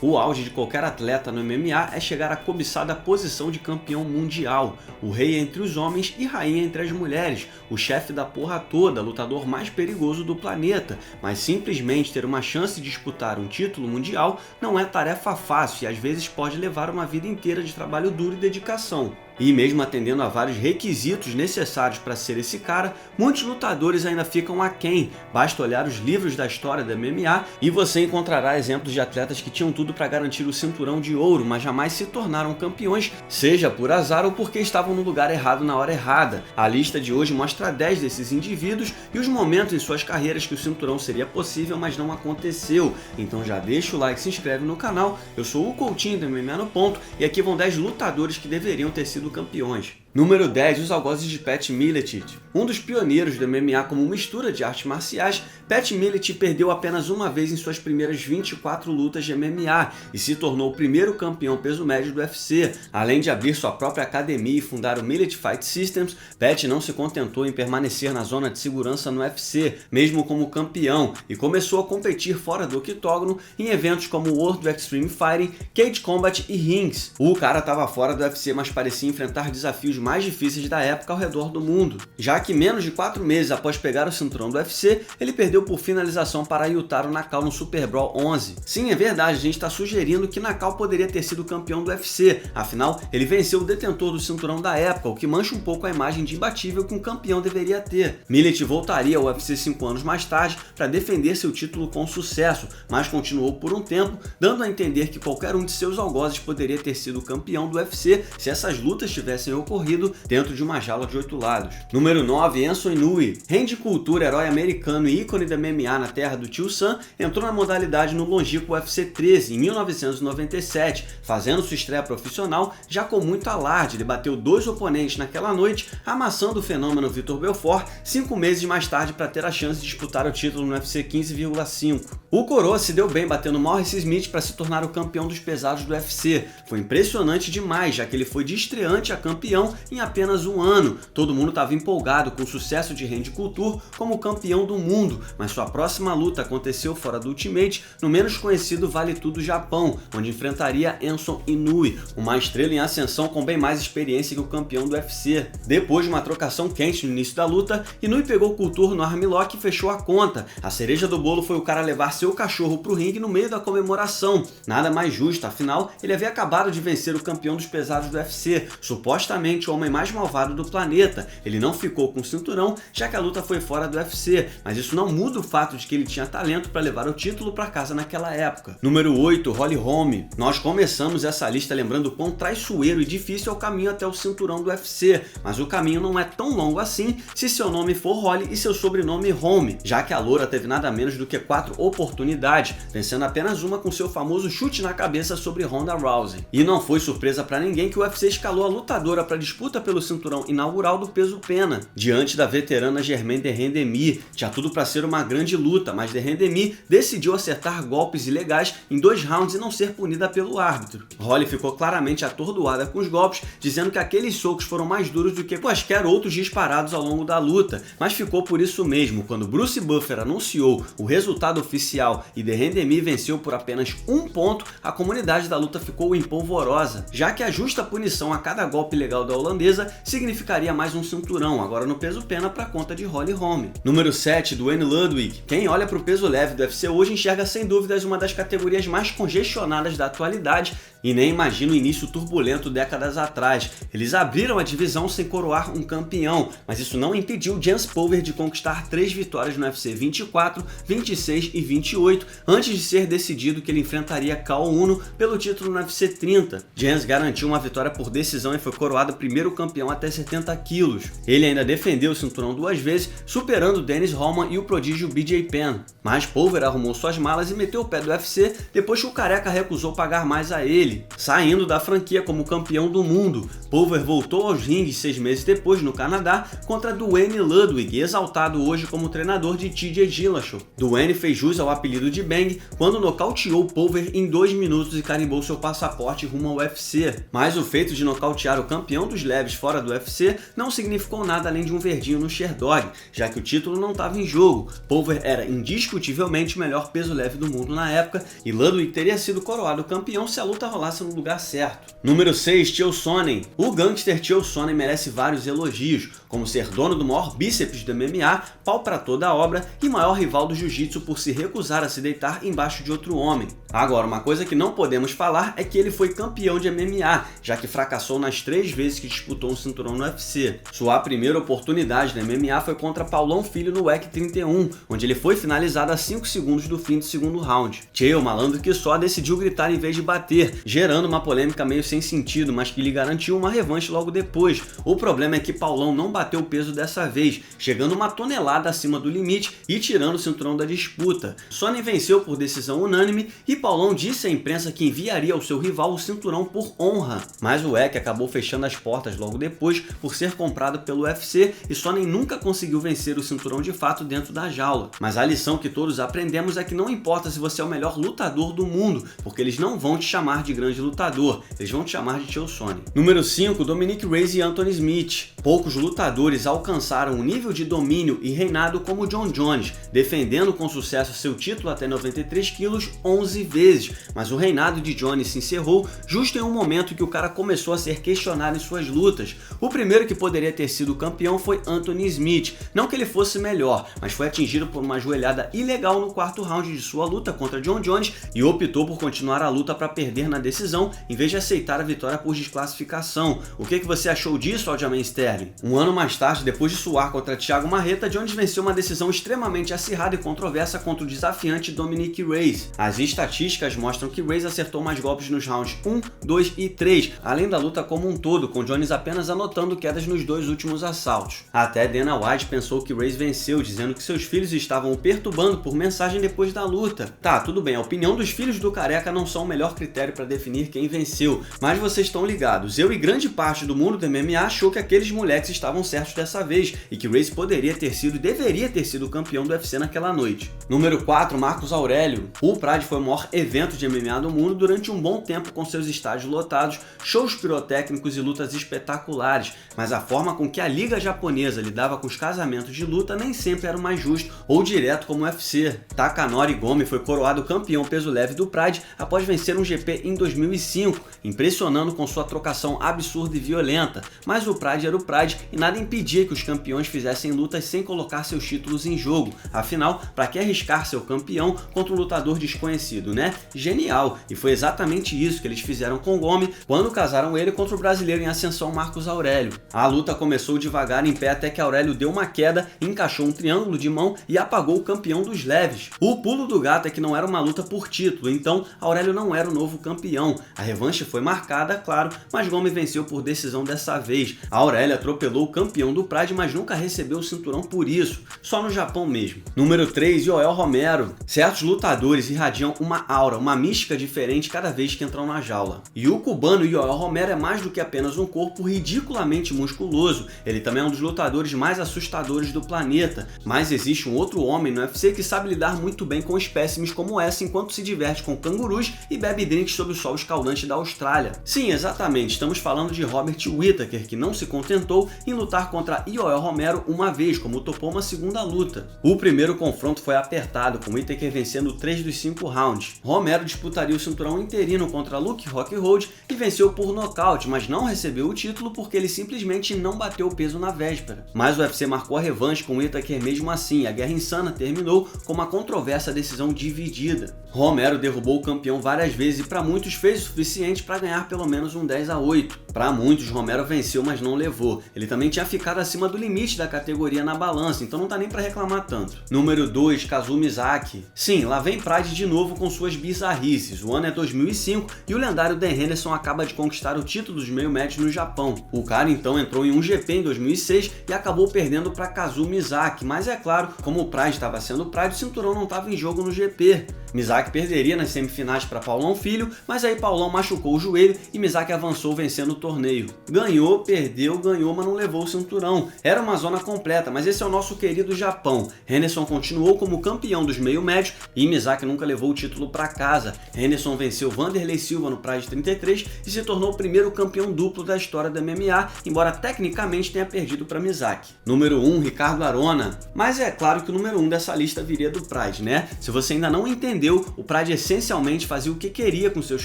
O auge de qualquer atleta no MMA é chegar à cobiçada posição de campeão mundial, o rei entre os homens e rainha entre as mulheres, o chefe da porra toda, lutador mais perigoso do planeta, mas simplesmente ter uma chance de disputar um título mundial não é tarefa fácil e às vezes pode levar uma vida inteira de trabalho duro e dedicação. E mesmo atendendo a vários requisitos necessários para ser esse cara, muitos lutadores ainda ficam aquém. Basta olhar os livros da história da MMA e você encontrará exemplos de atletas que tinham tudo para garantir o cinturão de ouro, mas jamais se tornaram campeões, seja por azar ou porque estavam no lugar errado na hora errada. A lista de hoje mostra 10 desses indivíduos e os momentos em suas carreiras que o cinturão seria possível, mas não aconteceu. Então já deixa o like e se inscreve no canal. Eu sou o Coutinho do MMA no Ponto e aqui vão 10 lutadores que deveriam ter sido campeões. Número 10, os algozes de Pat Miletich. Um dos pioneiros do MMA como mistura de artes marciais, Pat Miletich perdeu apenas uma vez em suas primeiras 24 lutas de MMA e se tornou o primeiro campeão peso médio do UFC. Além de abrir sua própria academia e fundar o Miletich Fight Systems, Pat não se contentou em permanecer na zona de segurança no UFC, mesmo como campeão, e começou a competir fora do octógono em eventos como o World Extreme Fighting, Cage Combat e Rings. O cara estava fora do UFC, mas parecia enfrentar desafios mais difíceis da época ao redor do mundo, já que menos de 4 meses após pegar o cinturão do UFC, ele perdeu por finalização para Yutaro Nakao no Super Brawl 11. Sim, é verdade, a gente está sugerindo que Nakao poderia ter sido campeão do UFC, afinal, ele venceu o detentor do cinturão da época, o que mancha um pouco a imagem de imbatível que um campeão deveria ter. Miletich voltaria ao UFC 5 anos mais tarde para defender seu título com sucesso, mas continuou por um tempo, dando a entender que qualquer um de seus algozes poderia ter sido campeão do UFC se essas lutas tivessem ocorrido dentro de uma jaula de 8 lados. Número 9, Enson Inoue. Rende cultura, herói americano e ícone da MMA na terra do Tio Sam, entrou na modalidade no longínquo UFC 13 em 1997, fazendo sua estreia profissional já com muito alarde. Ele bateu 2 oponentes naquela noite, amassando o fenômeno Vitor Belfort 5 meses mais tarde para ter a chance de disputar o título no UFC 15,5. O coroa se deu bem batendo Maurice Smith para se tornar o campeão dos pesados do UFC. Foi impressionante demais, já que ele foi de estreante a campeão em apenas um ano. Todo mundo estava empolgado com o sucesso de Randy Couture como campeão do mundo, mas sua próxima luta aconteceu fora do Ultimate, no menos conhecido Vale Tudo Japão, onde enfrentaria Enson Inoue, uma estrela em ascensão com bem mais experiência que o campeão do UFC. Depois de uma trocação quente no início da luta, Inoue pegou Couture no armlock e fechou a conta. A cereja do bolo foi o cara levar seu cachorro pro ringue no meio da comemoração. Nada mais justo, afinal, ele havia acabado de vencer o campeão dos pesados do UFC, supostamente o homem mais malvado do planeta. Ele não ficou com o cinturão, já que a luta foi fora do UFC, mas isso não muda o fato de que ele tinha talento para levar o título para casa naquela época. Número 8, Holly Holm. Nós começamos essa lista lembrando quão traiçoeiro e difícil é o caminho até o cinturão do UFC, mas o caminho não é tão longo assim se seu nome for Holly e seu sobrenome Holm, já que a loura teve nada menos do que 4 oportunidades, vencendo apenas uma com seu famoso chute na cabeça sobre Ronda Rousey. E não foi surpresa para ninguém que o UFC escalou a lutadora para disputa pelo cinturão inaugural do peso pena, diante da veterana Germaine de Randamie. Tinha tudo para ser uma grande luta, mas de Randamie decidiu acertar golpes ilegais em 2 rounds e não ser punida pelo árbitro. Holly ficou claramente atordoada com os golpes, dizendo que aqueles socos foram mais duros do que quaisquer outros disparados ao longo da luta, mas ficou por isso mesmo quando Bruce Buffer anunciou o resultado oficial e de Randamie venceu por apenas 1 ponto. A comunidade da luta ficou empolvorosa, já que a justa punição a cada golpe legal da holandesa significaria mais um cinturão, agora no peso pena para conta de Holly Holm. Número 7, Duane Ludwig. Quem olha para o peso leve do UFC hoje enxerga sem dúvidas uma das categorias mais congestionadas da atualidade e nem imagina o início turbulento décadas atrás. Eles abriram a divisão sem coroar um campeão, mas isso não impediu Jens Pulver de conquistar 3 vitórias no UFC 24, 26 e 28, antes de ser decidido que ele enfrentaria Kao Uno pelo título no UFC 30. Jens garantiu uma vitória por decisão e foi coroado primeiro campeão até 70 quilos. Ele ainda defendeu o cinturão 2 vezes, superando Dennis Hallman e o prodígio BJ Penn. Mas Pulver arrumou suas malas e meteu o pé do UFC depois que o careca recusou pagar mais a ele. Saindo da franquia como campeão do mundo, Pulver voltou aos rings 6 meses depois no Canadá contra Duane Ludwig, exaltado hoje como treinador de TJ Dillashaw. Duane fez jus ao apelido de Bang quando nocauteou Pulver em 2 minutos e carimbou seu passaporte rumo ao UFC. Mas o feito de nocautear o campeão dos leves fora do UFC não significou nada além de um verdinho no Sherdog, já que o título não estava em jogo. Pulver era indiscutivelmente o melhor peso leve do mundo na época e Ludwig teria sido coroado campeão se a luta rolasse no lugar certo. Número 6, Chael Sonnen. O gangster Chael Sonnen merece vários elogios, como ser dono do maior bíceps do MMA, pau pra toda a obra e maior rival do jiu-jitsu por se recusar a se deitar embaixo de outro homem. Agora, uma coisa que não podemos falar é que ele foi campeão de MMA, já que fracassou nas 3 vezes que disputou um cinturão no UFC. Sua primeira oportunidade no MMA foi contra Paulão Filho no WEC 31, onde ele foi finalizado a 5 segundos do fim do segundo round. Chael, malandro que só, decidiu gritar em vez de bater, gerando uma polêmica meio sem sentido, mas que lhe garantiu uma revanche logo depois. O problema é que Paulão não bateu o peso dessa vez, chegando uma tonelada acima do limite e tirando o cinturão da disputa. Sonnen venceu por decisão unânime e Paulão disse à imprensa que enviaria ao seu rival o cinturão por honra, mas o WEC acabou fechando as portas logo depois por ser comprado pelo UFC e Sonnen nunca conseguiu vencer o cinturão de fato dentro da jaula. Mas a lição que todos aprendemos é que não importa se você é o melhor lutador do mundo, porque eles não vão te chamar de grande lutador, eles vão te chamar de Chael Sonnen. Número 5, Dominick Reyes e Anthony Smith. Poucos lutadores alcançaram um nível de domínio e reinado como Jon Jones, defendendo com sucesso seu título até 93 quilos 11 vezes, mas o reinado de Jones se encerrou justo em um momento que o cara começou a ser questionado em suas lutas. O primeiro que poderia ter sido campeão foi Anthony Smith, não que ele fosse melhor, mas foi atingido por uma joelhada ilegal no 4º round de sua luta contra Jon Jones e optou por continuar a luta para perder na decisão em vez de aceitar a vitória por desclassificação. O que você achou disso, Aljamain Sterling? Um ano mais tarde, depois de suar contra Thiago Marreta, Jones venceu uma decisão extremamente acirrada e controversa contra o desafiante Dominick Reyes. As estatísticas mostram que Reyes acertou mais golpes nos rounds 1, 2 e 3, além da luta como um todo, com Jones apenas anotando quedas nos 2 últimos assaltos. Até Dana White pensou que Reyes venceu, dizendo que seus filhos estavam o perturbando por mensagem depois da luta. Tá, tudo bem, a opinião dos filhos do careca não são o melhor critério para definir quem venceu, mas vocês estão ligados, eu e grande parte do mundo do MMA achou que aqueles moleques estavam certos dessa vez e que Reyes poderia ter sido e deveria ter sido o campeão do UFC naquela noite. Número 4, Marcos Aurélio. O Pride foi o maior evento de MMA do mundo durante um bom tempo, com seus estádios lotados, shows pirotécnicos e lutas espetaculares, mas a forma com que a liga japonesa lidava com os casamentos de luta nem sempre era o mais justo ou direto como o UFC. Takanori Gomi foi coroado campeão peso leve do Pride após vencer um GP em 2005, impressionando com sua trocação absurda e violenta, mas o Pride era o Pride e nada impedia que os campeões fizessem lutas sem colocar seus títulos em jogo. Afinal, para que arriscar seu campeão contra um lutador desconhecido, né? Genial! E foi exatamente isso que eles fizeram com Gomi quando casaram ele contra o brasileiro em ascensão Marcos Aurélio. A luta começou devagar em pé até que Aurélio deu uma queda, encaixou um triângulo de mão e apagou o campeão dos leves. O pulo do gato é que não era uma luta por título, então Aurélio não era o novo campeão. A revanche foi marcada, claro, mas Gomi venceu por decisão dessa vez. A Aurélio atropelou o campeão do Pride, mas nunca recebeu o cinturão por isso, só no Japão mesmo. Número 3, Yoel Romero. Certos lutadores irradiam uma aura, uma mística diferente cada vez que entram na jaula. E o cubano Yoel Romero é mais do que apenas um corpo ridiculamente musculoso, ele também é um dos lutadores mais assustadores do planeta, mas existe um outro homem no UFC que sabe lidar muito bem com espécimes como essa enquanto se diverte com cangurus e bebe drinks sob o sol escaldante da Austrália. Sim, exatamente, estamos falando de Robert Whittaker, que não se contentou em lutar contra Yoel Romero uma vez, como topou uma segunda luta. O primeiro confronto foi apertado, com Whittaker vencendo 3 dos 5 rounds. Romero disputaria o cinturão interino contra Luke Rockhold e venceu por nocaute, mas não recebeu o título porque ele simplesmente não bateu o peso na véspera. Mas o UFC marcou a revanche com Whittaker mesmo assim, e a guerra insana terminou com uma controversa decisão dividida. Romero derrubou o campeão várias vezes e para muitos fez o suficiente para ganhar pelo menos um 10-8. Para muitos, Romero venceu, mas não levou. Ele também tinha ficado acima do limite da categoria na balança, então não tá nem para reclamar tanto. Número 2, Kazumi Zaki. Sim, lá vem Pride de novo com suas bizarrices. O ano é 2005 e o lendário Dan Henderson acaba de conquistar o título dos meio médios no Japão. O cara então entrou em um GP em 2006 e acabou perdendo para Kazumi Zaki, mas é claro, como o Pride estava sendo Pride, o cinturão não estava em jogo no GP. Mizaki perderia nas semifinais para Paulão Filho, mas aí Paulão machucou o joelho e Mizaki avançou vencendo o torneio. Ganhou, perdeu, ganhou, mas não levou o cinturão. Era uma zona completa, mas esse é o nosso querido Japão. Henderson continuou como campeão dos meio médios e Mizaki nunca levou o título para casa. Henderson venceu Vanderlei Silva no Pride 33 e se tornou o primeiro campeão duplo da história do MMA, embora tecnicamente tenha perdido para Mizaki. Número 1, Ricardo Arona. Mas é claro que o número 1 dessa lista viria do Pride, né? Se você ainda não entendeu, o Pride essencialmente fazia o que queria com seus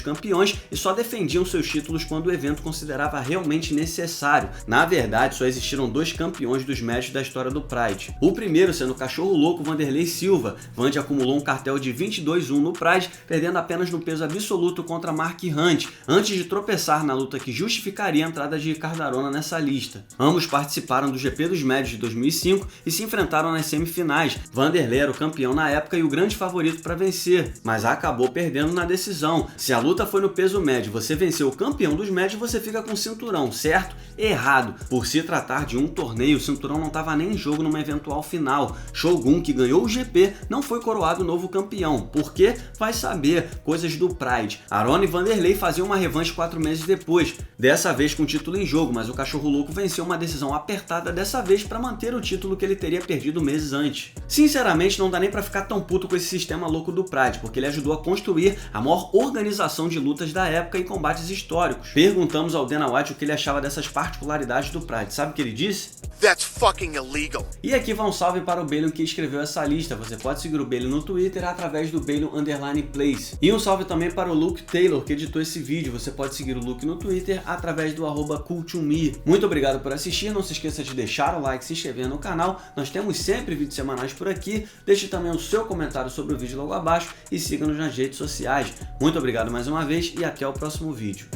campeões e só defendiam seus títulos quando o evento considerava realmente necessário. Na verdade, só existiram 2 campeões dos médios da história do Pride. O primeiro sendo o cachorro louco Vanderlei Silva. Vandy acumulou um cartel de 22-1 no Pride, perdendo apenas no peso absoluto contra Mark Hunt, antes de tropeçar na luta que justificaria a entrada de Ricardo Arona nessa lista. Ambos participaram do GP dos médios de 2005 e se enfrentaram nas semifinais. Vanderlei era o campeão na época e o grande favorito para vencer, mas acabou perdendo na decisão. Se a luta foi no peso médio, você venceu o campeão dos médios, você fica com o cinturão, certo? Errado. Por se tratar de um torneio, o cinturão não estava nem em jogo numa eventual final. Shogun, que ganhou o GP, não foi coroado novo campeão. Por quê? Vai saber. Coisas do Pride. Arona e Vanderlei faziam uma revanche 4 meses depois, dessa vez com o título em jogo, mas o cachorro louco venceu uma decisão apertada dessa vez para manter o título que ele teria perdido meses antes. Sinceramente, não dá nem para ficar tão puto com esse sistema louco do Pride, porque ele ajudou a construir a maior organização de lutas da época e combates históricos. Perguntamos ao Dana White o que ele achava dessas particularidades do Pride. Sabe o que ele disse? That's fucking illegal. E aqui vai um salve para o Balion que escreveu essa lista. Você pode seguir o Balion no Twitter através do Balion_Place. E um salve também para o Luke Taylor que editou esse vídeo. Você pode seguir o Luke no Twitter através do @cool2me. Muito obrigado por assistir. Não se esqueça de deixar o like, se inscrever no canal. Nós temos sempre vídeos semanais por aqui. Deixe também o seu comentário sobre o vídeo logo abaixo e siga-nos nas redes sociais. Muito obrigado mais uma vez e até o próximo vídeo.